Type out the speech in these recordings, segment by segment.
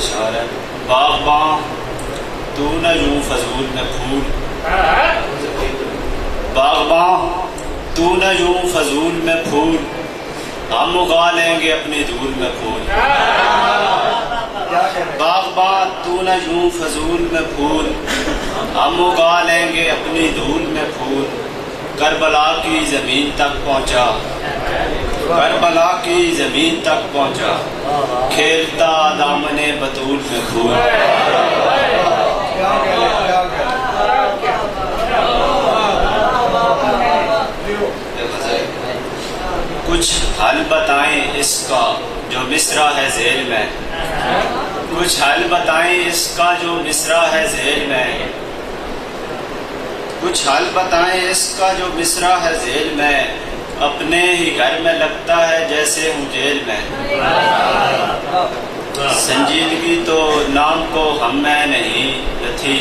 اشارہ ہے باغباں تو نہ یوں فضول میں پھول، باغباں تو نہ یوں فضول میں پھول، ہم اگا لیں گے اپنی دھول میں پھول، باغباں تو نہ یوں فضول میں پھول، ہم اگا لیں گے اپنی دھول میں پھول، کربلا کی زمین تک پہنچا، کربلا کی زمین تک پہنچا، کھیلتا دامن بطول میں پھول۔ کچھ حل بتائیں اس کا جو مصرع ہے ذیل میں، کچھ حل بتائیں اس کا جو مصرع ہے ذیل میں، کچھ حل بتائیں اس کا جو مصرع ہے ذیل میں، اپنے ہی گھر میں لگتا ہے جیسے ہوں جیل میں، سنجیدگی تو نام کو ہم میں نہیں نہ تھی،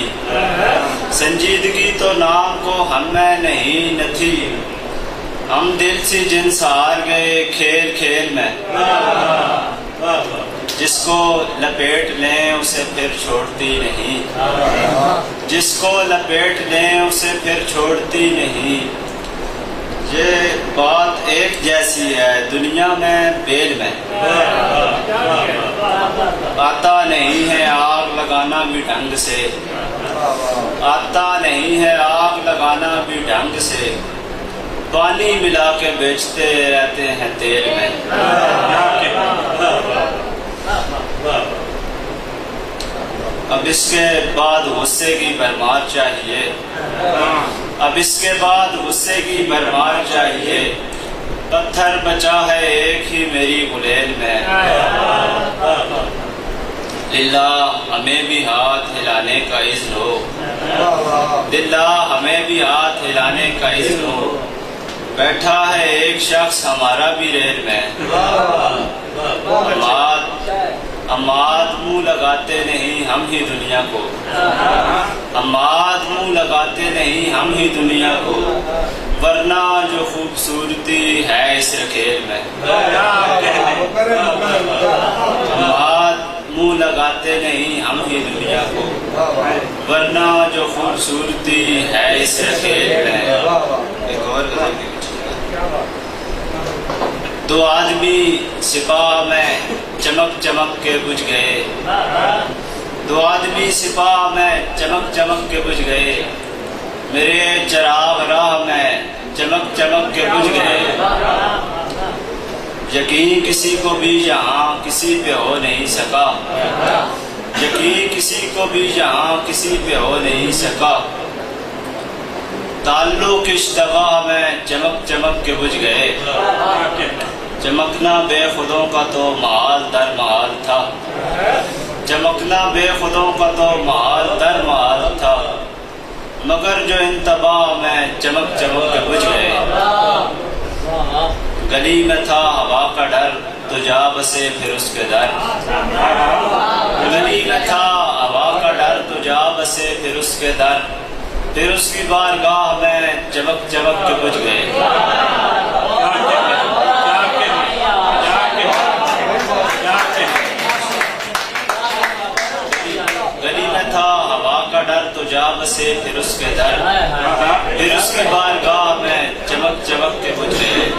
سنجیدگی تو نام کو ہم میں نہیں نہ تھی، ہم دل سے جنس ہار گئے کھیل کھیل میں، جس کو لپیٹ لیں اسے پھر چھوڑتی نہیں، جس کو لپیٹ لیں اسے پھر چھوڑتی نہیں، یہ بات ایک جیسی ہے دنیا میں بیل میں، آتا نہیں ہے آگ لگانا بھی ڈھنگ سے، آتا نہیں ہے آگ لگانا بھی ڈھنگ سے، پانی ملا کے بیچتے رہتے ہیں تیل میں، اب اس کے بعد غصے کی بھرمار چاہیے، اب اس کے بعد غصے کی بھرمار چاہیے، پتھر بچا ہے ایک ہی میری غلیل میں، للہ ہمیں بھی ہاتھ ہلانے کا اذن ہو، للہ ہمیں بھی ہاتھ ہلانے کا اذن ہو، بیٹھا ہے ایک شخص ہمارا بھی ریل میں، اماد منہ لگاتے نہیں ہم ہی دنیا کو، اماد منہ لگاتے نہیں ہم ہی دنیا کو، ورنہ جو خوبصورتی ہے اس رکھیل میں، اماد منہ لگاتے نہیں ہم ہی دنیا کو، ورنہ جو خوبصورتی ہے اس رکھیل میں۔ ایک اور دو آدمی سپاہ میں چمک چمک کے بجھ گئے، دو آدمی سپاہ میں چمک چمک کے بجھ گئے، میرے چراغ راہ میں چمک چمک کے بجھ گئے، یقین کسی کو بھی یہاں کسی پہ ہو نہیں سکا، یقین کسی کو بھی یہاں کسی پہ ہو نہیں سکا، تعلق اشتغاہ میں چمک چمک کے بجھ گئے، چمکنا بے خودوں کا تو محال در محال تھا، چمکنا بے خودوں کا تو محال در محال تھا، مگر جو انتباہ میں چمک چمک کے بجھ گئے، گلی میں تھا ہوا کا ڈر تو جا بسے پھر اس کے در، گلی میں تھا ہوا کا ڈر تو جا بسے پھر اس کے در، پھر اس کی بارگاہ میں چمک چمک کے بجھ گئے، گلی میں تھا ہوا کا ڈر تو جا بسے پھر اس کے در، پھر اس کی بارگاہ میں چمک چمک کے بجھ گئے،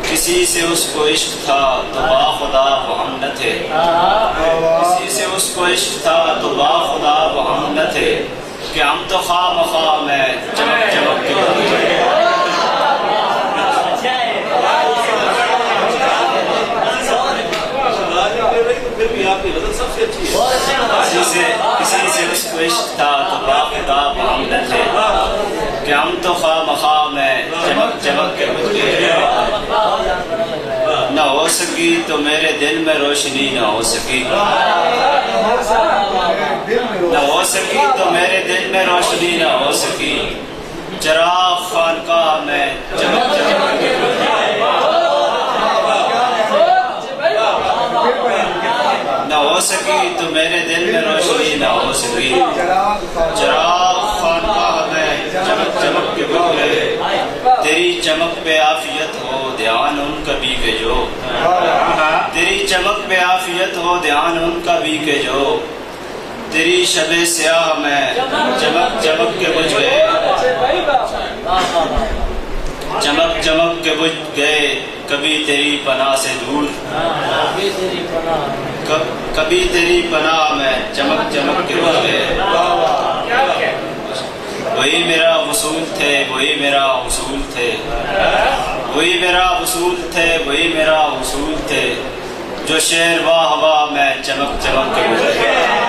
کسی سے اس کو عشق تھا تو باخدا وہ ہم نہ تھے، کسی سے اس کو عشق تھا تو باخدا وہ ہم نہ تھے، کہ ہم تو خواہ مخواہ میں چمک چمک کے بجھ گئے، کسی سے اس کو عشق تھا تو باخدا وہ ہم نہ تھے، کہ ہم تو خواہ مخواہ میں چمک چمک کے بجھ گئے، نہ ہو سکی تو میرے دل میں روشنی نہ ہو سکی، نہ ہو سکی تو میرے دل میں روشنی نہ ہو سکی، چراغ خانقاہ میں چمک چمک کے بجھ گئے، نہ ہو سکی تو میرے دل میں روشنی نہ ہو سکی، چراغ خانقاہ میں چمک چمک کے بجھ گئے، تیری چمک پہ عافیت ہو دھیان ان کبھی کے جو تیری چمک پہ عافیت ہو دھیان ان کبھی کے جو تیری شب سیاہ میں چمک چمک کے بجھ گئے چمک چمک کے بجھ گئے کبھی تیری پناہ سے دور کبھی تیری پناہ میں چمک چمک کے بجھ گئے وہی میرا وصول تھے وہی میرا وصول تھے وہی میرا وصول تھے وہی میرا وصول تھے جو شعر واہ واہ میں چمک چمک کے گزر گئے